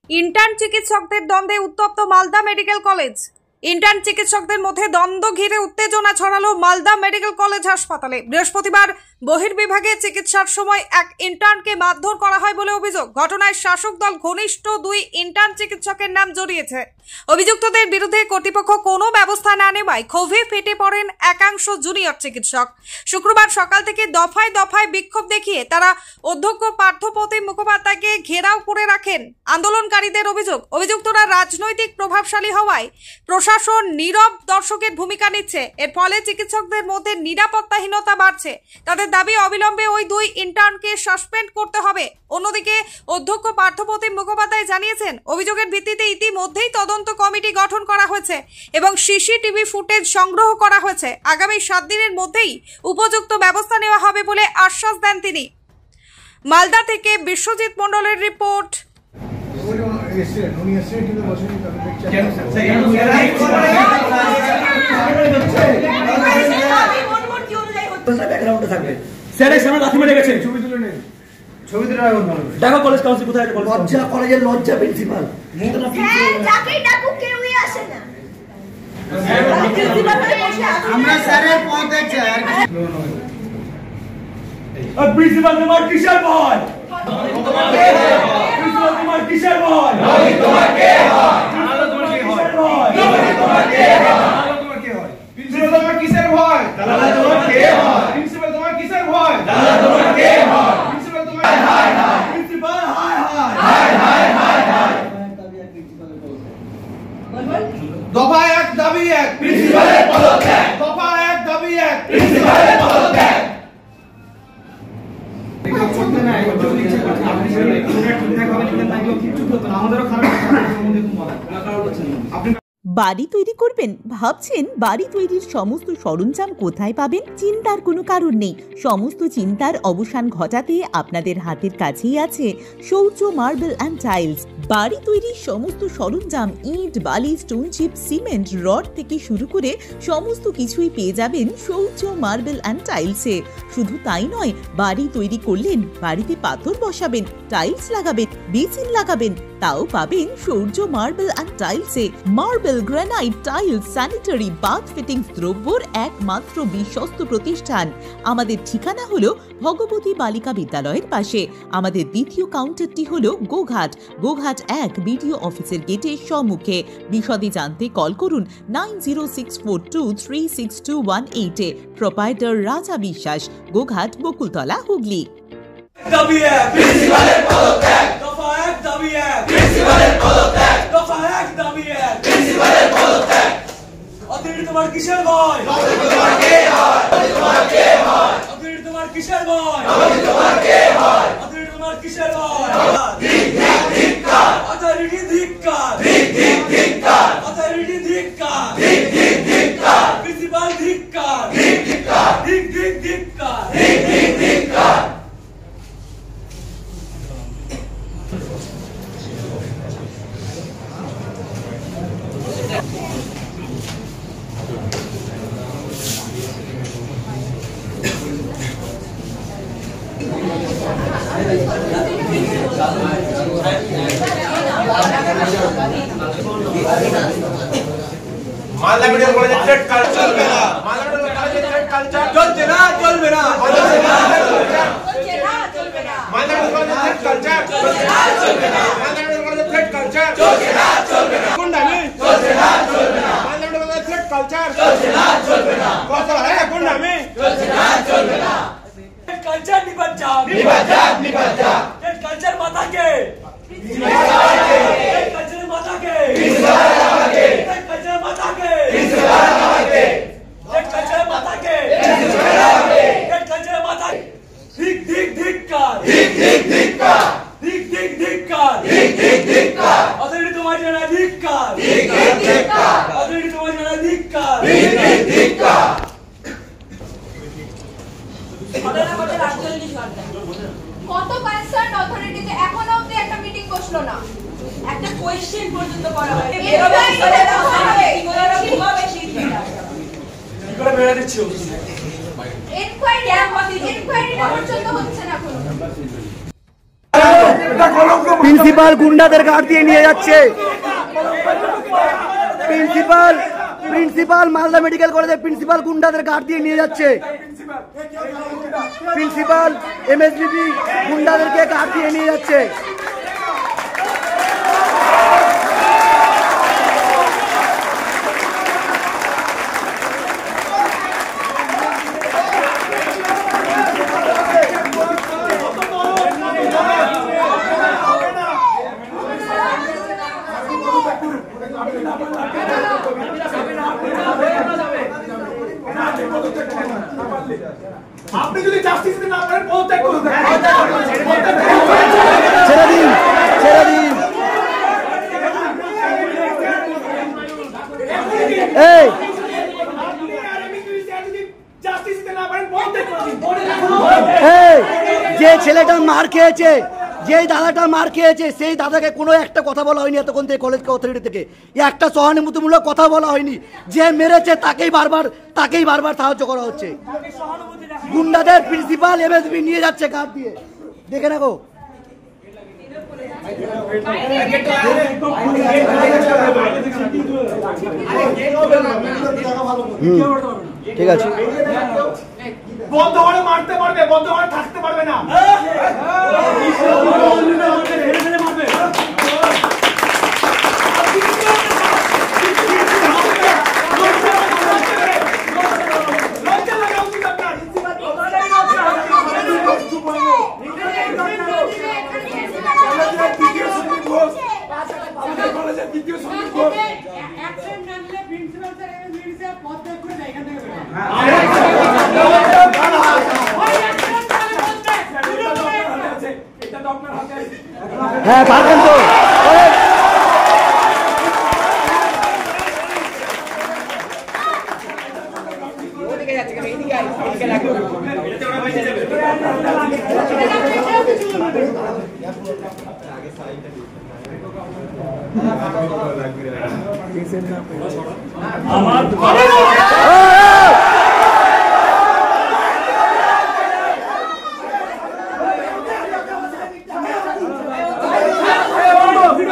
Intern চিকিৎসকদের দ্বন্দ্বে উত্তপ্ত মালদা মেডিকেল কলেজ। ইন্টার্ন চিকিৎসকদের মধ্যে দ্বন্দ্ব ঘিরে উত্তেজনা ছড়ালো মালদা মেডিকেল কলেজ হাসপাতালে। বৃহস্পতিবার বহির্বিভাগে চিকিৎসার সময় এক ইন্টার্নকে মারধর করা হয় বলে অভিযোগ। ঘটনায় শাসক দল ঘনিষ্ঠ দুই ইন্টার্ন চিকিৎসকের নাম জড়িয়েছে। অভিযুক্তদের বিরুদ্ধে কর্তৃপক্ষ কোনো ব্যবস্থা না নেওয়ায় ক্ষোভে ফেটে পড়েন একাংশ জুনিয়র চিকিৎসক। শুক্রবার সকাল থেকে দফায় দফায় বিক্ষোভ দেখিয়ে তারা অধ্যক্ষ পার্থপ্রতিম মুখোপাধ্যায়কে ঘেরাও করে রাখেন। আন্দোলনকারীদের অভিযোগ, অভিযুক্তরা রাজনৈতিক প্রভাবশালী হওয়ায় প্রশাসন নীরব দর্শকের ভূমিকা নিচ্ছে। এর ফলে চিকিৎসকদের মধ্যে নিরাপত্তাহীনতা বাড়ছে। তাদের দাবি অবিলম্বে ওই দুই ইন্টার্নকে সাসপেন্ড করতে হবে। অন্যদিকে অধ্যক্ষ পার্থপ্রতিম মুখোপাধ্যায় জানিয়েছেন, অভিযোগের ভিত্তিতে ইতিমধ্যেই তদন্ত কমিটি গঠন করা হয়েছে এবং সিসিটিভি ফুটেজ সংগ্রহ করা হয়েছে। আগামী 7 দিনের মধ্যেই উপযুক্ত ব্যবস্থা নেওয়া হবে বলে আশ্বাস দেন তিনি। মালদা থেকে বিশ্বজিৎ মণ্ডলের রিপোর্ট। দেখো কলেজ কাউন্সিল কোথায় আছে? লজ্জা কলেজের লজ্জা প্রিন্সিপাল যাকেই ডাকুক কেউই আসে না। আমরা স্যারের পথে চাই। প্রিন্সিপাল তোমার কিসের ভয়? প্রিন্সিপাল তোমার কিসের ভয়? তোমার কে হয়? তোমার কে হয়? তোমার কে হয়? তোমার কে হয়? প্রিন্সিপাল তোমার কিসের ভয়? তোমার কে হয়? প্রিন্সিপাল তোমার কিসের ভয়? তোমার কে হয়? প্রিন্সিপাল তোমার হায় হায় প্রিন্সিপাল হায় হায় হায় হায় হায় হায়। দফা 1 দাবি 1 প্রিন্সিপালের পদত্যাগ। দফা 1 দাবি 1 প্রিন্সিপালের পদত্যাগ। বাড়ি তৈরি করবেন ভাবছেন? বাড়ি তৈরির সমস্ত সরঞ্জাম কোথায় পাবেন? চিন্তার কোনো কারণ নেই। সমস্ত চিন্তার অবসান ঘটাতে আপনাদের হাতের কাছেই আছে শৌর্য মার্বেল অ্যান্ড টাইলস। বাড়ি তৈরির সমস্ত সরঞ্জাম, ইট, বালি, স্টোন চিপ, সিমেন্ট, রড থেকে শুরু করে সমস্ত কিছুই পেয়ে যাবেন শৌর্য মার্বেল অ্যান্ড টাইলসে। শুধু তাই নয়, বাড়ি তৈরি করলেন, বাড়িতে পাথর বসাবেন, টাইলস লাগাবেন, বেসিন লাগাবেন, তাও পাবেন শৌর্য মার্বেল অ্যান্ড টাইলসে। Marble, granite, tiles, sanitary, bath fittings দ্রব্যর একমাত্র বিশ্বস্ত প্রতিষ্ঠান। আমাদের ঠিকানা হলো ভগবতী বালিকা বিদ্যালয়ের পাশে। আমাদের দ্বিতীয় কাউন্টারটি হলো গোঘাট 1 বিডিও অফিসের গেটের সম্মুখে। বিশদে জানতে কল করুন 9064236218 প্রোপাইটার রাজা বিশ্বাস, গোঘাট, বকুলতলা, হুগলি। দাবি 1 প্রিন্সিপালের পদত্যাগ। দফা 1 দাবি 1 প্রিন্সিপালের পদত্যাগ। দফা 1 দাবি 1 প্রিন্সিপালের পদত্যাগ। অতিরিক্ত তোমার কিসের ভয়? তোমার কে হয়? তোমার কে হয়? অতিরিক্ত তোমার কিসের ভয়? তোমার কে হয়? অতিরিক্ত তোমার কিসের ভয়? ধিক ধিক ধিক্কার। অথরিটি ধিক্কার। ধিক ধিক ধিক্কার। অথরিটি ধিক্কার। ধিক ধিক ধিক্কার। প্রিন্সিপাল ধিক্কার। ধিক ধিক্কার। ধিক ধিক ধিক্কার। ধিক ধিক ধিক্কার। মালদা মেডিকেল কলেজে থ্রেড কালচার চলবে না। মালদা মেডিকেল কলেজে থ্রেড কালচার চলছে না, চলবে না। মালদা মেডিকেল কলেজে থ্রেড কালচার চলছে না, চলবে না। মালদা মেডিকেল কলেজে থ্রেড কালচার চলছে না, চলবে না। গুন্ডামি চলছে না, চলবে না। মালদা মেডিকেল কলেজে থ্রেড কালচার চলছে না, চলবে না। কত है গুন্ডামি চলছে না, চলবে না। থ্রেড কালচার নিবাদ যাও, নিবাদ যাও, নিবাদ যাও। থ্রেড কালচার মাতাকে কত কনসার্ন অথরিটিতে এখনো অবধি একটা মিটিং বসলো না, একটা কোয়েশ্চেন পর্যন্ত করা হয়। কি করে বেড়ে দিচ্ছি? ইনকোয়ারি পর্যন্ত হচ্ছে না কোনো। প্রিন্সিপাল গুন্ডাদের গাড় দিয়ে নিয়ে যাচ্ছে। প্রিন্সিপাল মালদা মেডিকেল কলেজের প্রিন্সিপাল গুন্ডাদের গাড় দিয়ে নিয়ে যাচ্ছে। প্রিন্সিপাল এমএসবিপি গুন্ডাদেরকে গাড় দিয়ে নিয়ে যাচ্ছে। আপনি যদি জাস্টিস না করেন পদত্যাগ করুন। ছেড়ে দিন, ছেড়ে দিন। এই যে ছেলেটা মার খেয়েছে, যেই দাদাটা মার খেয়েছে, সেই দাদাকে কোনো একটা কথা বলা হয়নি এতক্ষণ থেকে কলেজ অথরিটি থেকে। একটা সহানুভূতিমূলক কথা বলা হয়নি। যে মেরেছে তাকেই বারবার সাহায্য করা হচ্ছে। গুন্ডাদের প্রিন্সিপাল এমএসবি নিয়ে যাচ্ছে গাড় দিয়ে, দেখে রাখো। ঠিক আছে, বন্ধ করে মারতে পারবে, বন্ধ করে থাকতে পারবে না। হ্যাঁ পারবেন তো।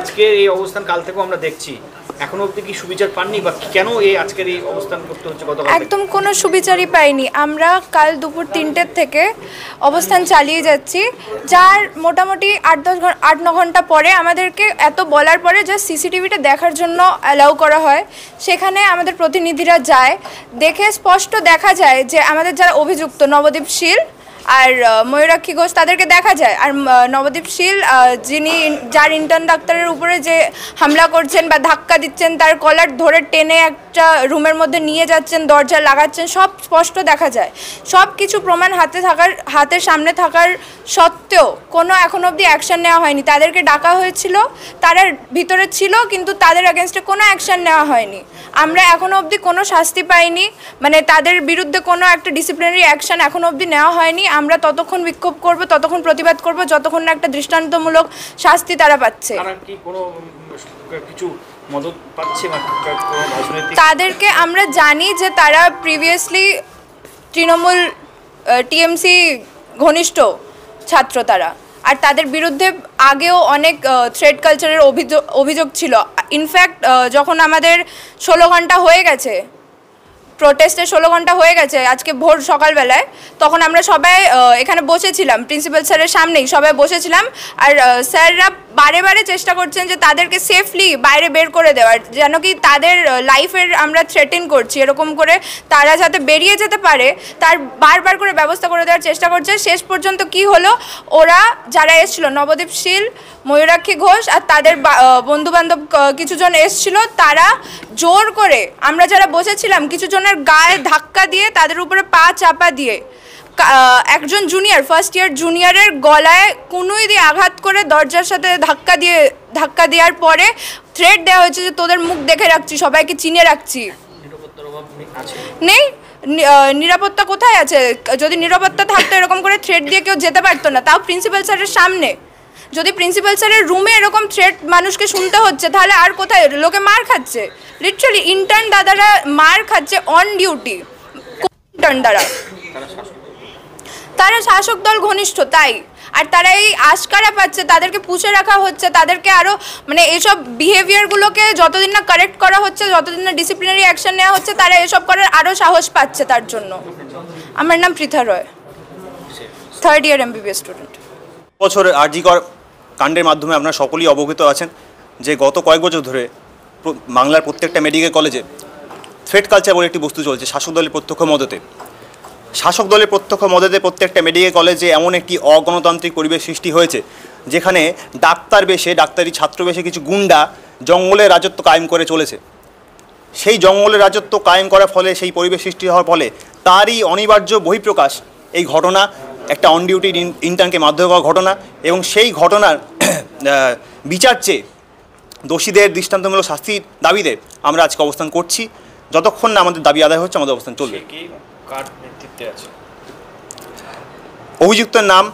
আজকের এই অবস্থান কাল থেকেও আমরা দেখছি, এখনো অবধি কি সুবিচার পাননি বা কেন এই আজকের এই অবস্থান করতে হচ্ছে? একদম কোনো সুবিচারই পাইনি। আমরা কাল দুপুর 3টের থেকে অবস্থান চালিয়ে যাচ্ছি, যার মোটামুটি 8-9 ঘন্টা পরে আমাদেরকে এত বলার পরে যে সিসিটিভিটা দেখার জন্য অ্যালাউ করা হয়। সেখানে আমাদের প্রতিনিধিরা যায়, দেখে স্পষ্ট দেখা যায় যে আমাদের যারা অভিযুক্ত নবদ্বীপ শীল আর ময়ূরাক্ষী ঘোষ তাদেরকে দেখা যায়। আর নবদ্বীপ শীল যার ইন্টার্ন ডাক্তারের উপরে যে হামলা করছেন বা ধাক্কা দিচ্ছেন, তার কলার ধরে টেনে একটা রুমের মধ্যে নিয়ে যাচ্ছেন, দরজা লাগাচ্ছেন, সব স্পষ্ট দেখা যায়। সব কিছু প্রমাণ হাতের সামনে থাকার সত্ত্বেও কোনো এখনো অবধি অ্যাকশন নেওয়া হয়নি। তাদেরকে ডাকা হয়েছিল, তারা ভিতরে ছিল, কিন্তু তাদের এগেনস্টে কোনো অ্যাকশন নেওয়া হয়নি। আমরা এখনো অবধি কোনো শাস্তি পাইনি, মানে তাদের বিরুদ্ধে কোনো একটা ডিসিপ্লিনারি অ্যাকশন এখনো অবধি নেওয়া হয়নি। আমরা ততক্ষণ বিক্ষোভ করব, ততক্ষণ প্রতিবাদ করব যতক্ষণ না একটা দৃষ্টান্তমূলক শাস্তি তারা পাচ্ছে। তাদেরকে আমরা জানি যে তারা প্রিভিয়াসলি তৃণমূল টিএমসি ঘনিষ্ঠ ছাত্র তারা, আর তাদের বিরুদ্ধে আগেও অনেক থ্রেড কালচারের অভিযোগ ছিল। ইনফ্যাক্ট যখন আমাদের 16 ঘন্টা হয়ে গেছে, প্রোটেস্টে 16 ঘন্টা হয়ে গেছে আজকে ভোর সকালবেলায়, তখন আমরা সবাই এখানে বসেছিলাম, প্রিন্সিপাল স্যারের সামনেই সবাই বসেছিলাম। আর স্যাররা বারে বারে চেষ্টা করছেন যে তাদেরকে সেফলি বাইরে বের করে দেওয়ার, যেন কি তাদের লাইফের আমরা থ্রেটেন করছি এরকম করে তারা যাতে বেরিয়ে যেতে পারে তার বারবার করে ব্যবস্থা করে দেওয়ার চেষ্টা করছে। শেষ পর্যন্ত কি হলো, ওরা যারা এসেছিল নবদ্বীপ শীল, ময়ূরাক্ষী ঘোষ আর তাদের বন্ধুবান্ধব কিছুজন এসেছিল, তারা জোর করে আমরা যারা বসেছিলাম কিছু জনের গায়ে ধাক্কা দিয়ে তাদের উপরে পা চাপা দিয়ে একজন জুনিয়র, ফার্স্ট ইয়ার জুনিয়রের গলায় কুনুই দিয়ে আঘাত করে দরজার সাথে ধাক্কা দেওয়ার পরে থ্রেট দেওয়া হয়েছে যে তোদের মুখ দেখে রাখছি, সবাইকে চিনে রাখছি। নেই, নিরাপত্তা কোথায় আছে? যদি নিরাপত্তা থাকতো এরকম করে থ্রেট দিয়ে কেউ যেতে পারতো না, তাও প্রিন্সিপাল স্যারের সামনে। যদি প্রিন্সিপাল স্যারের রুমে এরকম থ্রেট মানুষকে শুনতে হচ্ছে, তাহলে আর কোথায়? লোকে মার খাচ্ছে, লিটারালি ইন্টার্ন দাদারা মার খাচ্ছে অন ডিউটি। ইন্টার্ন দ্বারা তারা শাসক দল ঘনিষ্ঠ, তাই আর তারা এই আশকারা পাচ্ছে, তাদেরকে পুষে রাখা হচ্ছে, তাদেরকে আরও মানে এইসব বিহেভিয়ারগুলোকে যতদিন না কারেক্ট করা হচ্ছে, যতদিন না ডিসিপ্লিনারি অ্যাকশন নেওয়া হচ্ছে, তারা এসব করার আরও সাহস পাচ্ছে। তার জন্য আমার নাম পৃথা রয়, 3rd ইয়ার MBBS স্টুডেন্ট। বছরের আরজিকর কাণ্ডের মাধ্যমে আপনারা সকলেই অবগত আছেন যে গত কয়েক বছর ধরে বাংলার প্রত্যেকটা মেডিকেল কলেজে থ্রেট কালচার বলে একটি বস্তু চলছে শাসক দলের প্রত্যক্ষ মদতে। শাসক দলের প্রত্যক্ষ মদতে প্রত্যেকটা মেডিকেল কলেজে এমন একটি অগণতান্ত্রিক পরিবেশ সৃষ্টি হয়েছে যেখানে ডাক্তার বেশে, ডাক্তারি ছাত্র বেশে কিছু গুন্ডা জঙ্গলের রাজত্ব কায়েম করে চলেছে। সেই জঙ্গলের রাজত্ব কায়েম করার ফলে, সেই পরিবেশ সৃষ্টি হওয়ার ফলে তারই অনিবার্য বহিঃপ্রকাশ এই ঘটনা, একটা অন ডিউটি ইন্টার্নকে মারধর করা ঘটনা, এবং সেই ঘটনার বিচার চেয়ে দোষীদের দৃষ্টান্তমূলক শাস্তির দাবিতে আমরা আজকে অবস্থান করছি। যতক্ষণ না আমাদের দাবি আদায় হচ্ছে আমাদের অবস্থান চলবে। অভিযুক্তের নাম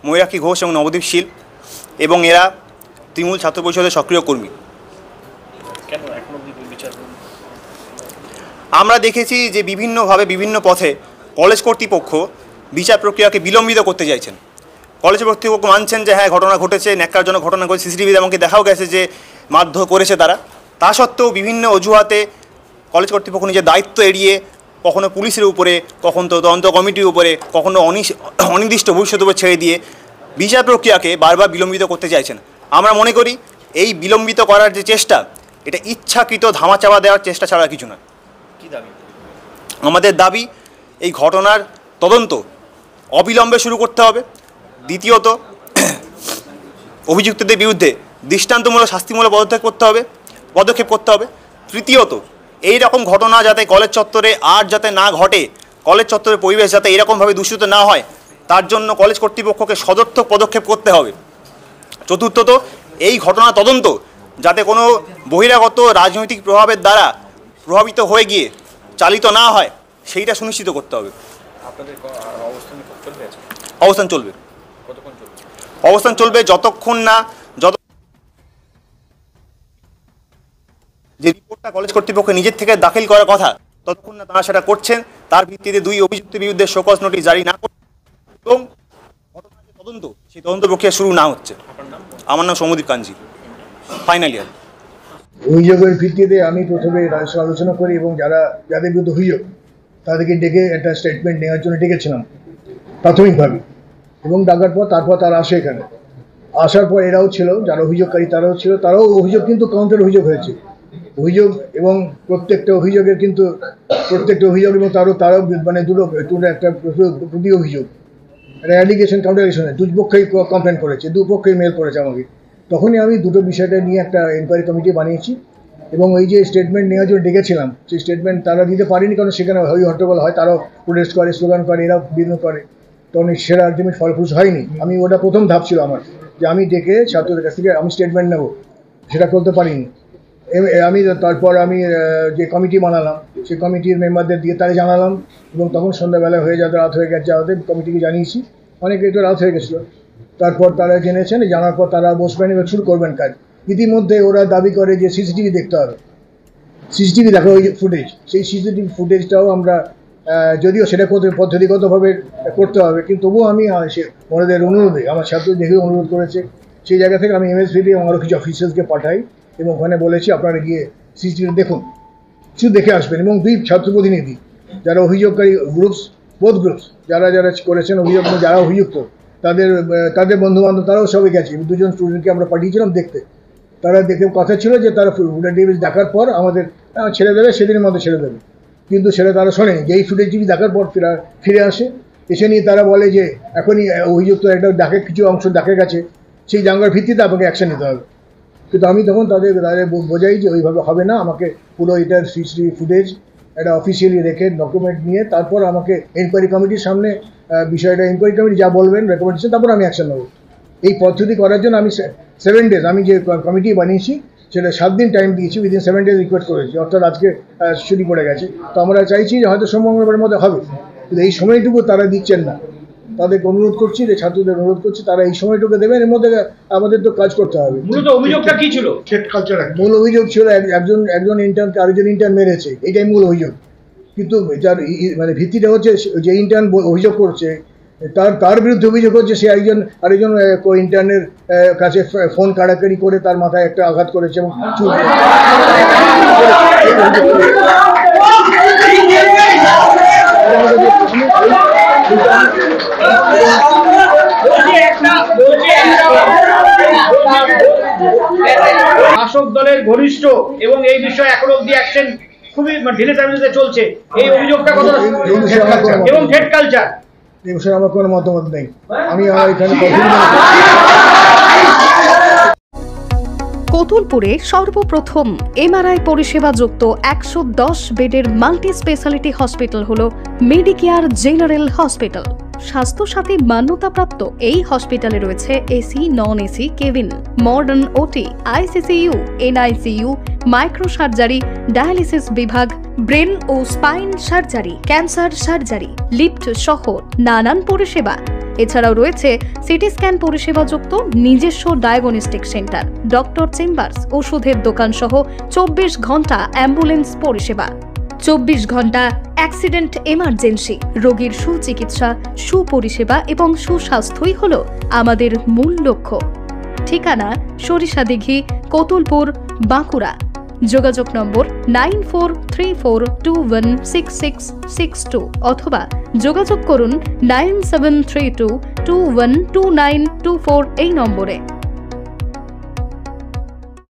ময়ূরাক্ষী ঘোষ এবং নবদ্বীপ শীল, এবং এরা তৃণমূল ছাত্র পরিষদের সক্রিয় কর্মী। আমরা দেখেছি যে বিভিন্নভাবে বিভিন্ন পথে কলেজ কর্তৃপক্ষ বিচার প্রক্রিয়াকে বিলম্বিত করতে চাইছেন। কলেজ কর্তৃপক্ষ মানছেন যে হ্যাঁ ঘটনা ঘটেছে, ন্যাক্কারজনক ঘটনা ঘটেছে, সিসিটিভিতে এমনকি দেখাও গেছে যে মারধর করেছে তারা। তা সত্ত্বেও বিভিন্ন অজুহাতে কলেজ কর্তৃপক্ষ নিজের দায়িত্ব এড়িয়ে কখনো পুলিশের উপরে, কখনো তদন্ত কমিটির উপরে, কখনো অনির্দিষ্ট ভবিষ্যতের উপর ছেড়ে দিয়ে বিচার প্রক্রিয়াকে বারবার বিলম্বিত করতে চাইছেন। আমরা মনে করি এই বিলম্বিত করার যে চেষ্টা, এটা ইচ্ছাকৃত ধামাচাপা দেওয়ার চেষ্টা ছাড়া কিছু নয়। কি দাবি? আমাদের দাবি এই ঘটনার তদন্ত অবিলম্বে শুরু করতে হবে। দ্বিতীয়ত, অভিযুক্তদের বিরুদ্ধে দৃষ্টান্তমূলক শাস্তিমূলক পদক্ষেপ করতে হবে। তৃতীয়ত, এই রকম ঘটনা যাতে কলেজ চত্বরে আর যাতে না ঘটে, কলেজ চত্বরের পরিবেশ যাতে এরকমভাবে দূষিত না হয়, তার জন্য কলেজ কর্তৃপক্ষকে সদর্থক পদক্ষেপ করতে হবে। চতুর্থত, এই ঘটনা তদন্ত যাতে কোনো বহিরাগত রাজনৈতিক প্রভাবের দ্বারা প্রভাবিত হয়ে গিয়ে চালিত না হয়, সেইটা সুনিশ্চিত করতে হবে। আপনাদের অবস্থান চলবে। কতক্ষণ চলবে? অবস্থান চলবে যতক্ষণ না যে রিপোর্টটা কলেজ কর্তৃপক্ষ নিজের থেকে দাখিল করার কথা, ততক্ষণ না তারা সেটা করছেন। তার ভিত্তিতে 2 অভিযুক্তের বিরুদ্ধে শোকজ নোটিশ জারি না করে এবং ঘটনার যে তদন্ত, সেই তদন্ত প্রক্রিয়া শুরু না হচ্ছে। আমার নাম সৌমদীপ কাঞ্জি, ফাইনাল ইয়ার। অভিযোগের ভিত্তিতে আমি প্রথমে আলোচনা করি এবং যাদের বিরুদ্ধে অভিযোগ তাদেরকে ডেকে একটা স্টেটমেন্ট নেওয়ার জন্য ডেকেছিলাম প্রাথমিকভাবে, এবং ডাকার পর তারপর তারা আসে এখানে। আসার পর এরাও ছিল, যারা অভিযোগকারী তারাও ছিল, তারাও অভিযোগ কিন্তু কাউন্টার অভিযোগ হয়েছে। অভিযোগ এবং প্রত্যেকটা অভিযোগ এবং তারাও মানে দুটো একটা প্রতি অভিযোগ, একটা অ্যালিগেশন কাউন্টার অ্যালিগেশন, দুপক্ষেই কমপ্লেন করেছে, দুপক্ষেই মেল করেছে আমাকে। তখনই আমি দুটো বিষয়টা নিয়ে একটা এনকোয়ারি কমিটি বানিয়েছি, এবং ওই যে স্টেটমেন্ট নেওয়ার জন্য ডেকেছিলাম, সেই স্টেটমেন্ট তারা দিতে পারেনি, কারণ সেখানে হট্টগোল হয়, তারাও প্রোটেস্ট করে, স্লোগান করে, এরাও বিভিন্ন করে, তখন সেটা আলটিমেট ফলপ্রসূ হয়নি। আমি ওটা প্রথম ধাপ ছিল আমার, যে আমি ডেকে ছাত্রদের কাছ থেকে আমি স্টেটমেন্ট নেব, সেটা করতে পারিনি। তারপর আমি যে কমিটি বানালাম, সেই কমিটির মেম্বারদের দিয়ে তারা জানালাম, এবং তখন সন্ধ্যাবেলা হয়ে যাতে রাত হয়ে গেছে, যাতে কমিটিকে জানিয়েছি, অনেকে একটু রাত হয়ে গেছিলো। তারপর তারা জেনেছেন, জানার পর তারা বসবেন এবং শুরু করবেন কাজ। ইতিমধ্যে ওরা দাবি করে যে সিসিটিভি দেখতে হবে, সিসিটিভি দেখো ওই ফুটেজ, সেই সিসিটিভি ফুটেজটাও আমরা যদিও সেটা পদ্ধতিগতভাবে করতে হবে, কিন্তু তবুও আমি ওনাদের অনুরোধে, আমার ছাত্র দেখে অনুরোধ করেছে, সেই জায়গা থেকে আমি MSVD এবং আরও কিছু অফিসার্সকে পাঠাই, এবং ওখানে বলেছি আপনারা গিয়ে সিসিটিভি দেখুন, শুধু দেখে আসবেন। এবং 2 ছাত্র প্রতিনিধি যারা অভিযোগকারী গ্রুপস, বোথ গ্রুপস, যারা করেছেন অভিযোগ, যারা অভিযুক্ত তাদের বন্ধুবান্ধব তারাও সবাই গেছে। 2জন স্টুডেন্টকে আমরা পাঠিয়েছিলাম দেখতে, তারা দেখে কথা ছিল যে তারা ফুটেজ দেখার পর আমাদের ছেড়ে দেবে, সেদিনের মধ্যে ছেড়ে দেবে, কিন্তু সেটা তারা শোনেনি। যেই ফুটেজ দেখার পর ফিরে আসে, এসে নিয়ে তারা বলে যে এখনই অভিযুক্ত একটা কিছু অংশ দেখা গেছে, সেই জায়গার ভিত্তিতে আপনাকে অ্যাকশন নিতে হবে। কিন্তু আমি তখন তাদের বোঝাই যে ওইভাবে হবে না, আমাকে পুরো এটার সিসিটিভি ফুটেজ একটা অফিসিয়ালি রেখে ডকুমেন্ট নিয়ে তারপর আমাকে এনকোয়ারি কমিটির সামনে বিষয়টা, এনকোয়ারি কমিটি যা বলবেন রেকমেন্ডেশন, তারপর আমি অ্যাকশন নেব। এই পদ্ধতি করার জন্য আমি 7 ডেজ, আমি যে কমিটি বানিয়েছি সেটা 7 দিন টাইম দিয়েছি, উইদিন 7 ডেজ রিকোয়েস্ট করেছি, অর্থাৎ আজকে ছুটি পড়ে গেছে। তো আমরা চাইছি যে হয়তো সোমবারের মধ্যে হবে, কিন্তু এই সময়টুকু তারা দিচ্ছেন না। তাদেরকে অনুরোধ করছি, যে ছাত্রদের অনুরোধ করছি তারা এই সময়টুকু দেবেন, এর মধ্যে আমাদের তো কাজ করতে হবে। মূলত অভিযোগটা কি ছিল? Threat culture. মূল অভিযোগ ছিল একজন ইন্টার্নকে আরেকজন ইন্টার্ন মেরেছে, এটাই মূল অভিযোগ। কিন্তু যার মানে ভিত্তিটা হচ্ছে যে ইন্টার্ন অভিযোগ করছে তার বিরুদ্ধে অভিযোগ হচ্ছে সে আরেকজন ইন্টার্নের কাছে ফোন কাড়াকাড়ি করে তার মাথায় একটা আঘাত করেছে এবং চুল শাসক দলের ঘনিষ্ঠ এবং এই বিষয়ে এখনো অব্দি অ্যাকশন খুবই ঢিলে চামিলে চলছে, এই অভিযোগটা কত এবং থ্রেট কালচার এই বিষয়ে আমার কোনো মতামত নেই। আমি এখানে কতুলপুরে সর্বপ্রথম এমআরআই পরিষেবা যুক্ত 110 বেডের মাল্টি স্পেশালিটি হসপিটাল হলো মেডিকেয়ার জেনারেল হসপিটাল। স্বাস্থ্যসাথী মান্যতাপ্রাপ্ত এই হসপিটালে রয়েছে AC, non AC cabin, modern OT, ICCU, NICU, micro surgery, dialysis বিভাগ, ব্রেন ও spine surgery, cancer surgery, lift সহ নানান পরিষেবা। এছাড়াও রয়েছে সিটি স্ক্যান পরিষেবা যুক্ত নিজস্ব ডায়াগনস্টিক সেন্টার, ডক্টর চেম্বার্স, ওষুধের দোকান সহ 24 ঘন্টা অ্যাম্বুলেন্স পরিষেবা। 24 ঘন্টা অ্যাক্সিডেন্ট এমার্জেন্সি, রোগীর সুচিকিৎসা, সুপরিষেবা এবং সুস্বাস্থ্যই হল আমাদের মূল লক্ষ্য। ঠিকানা সরিষাদিঘি, কতুলপুর, বাঁকুড়া। যোগাযোগ নম্বর 9434216662 অথবা যোগাযোগ করুন 9732212924 এই নম্বরে।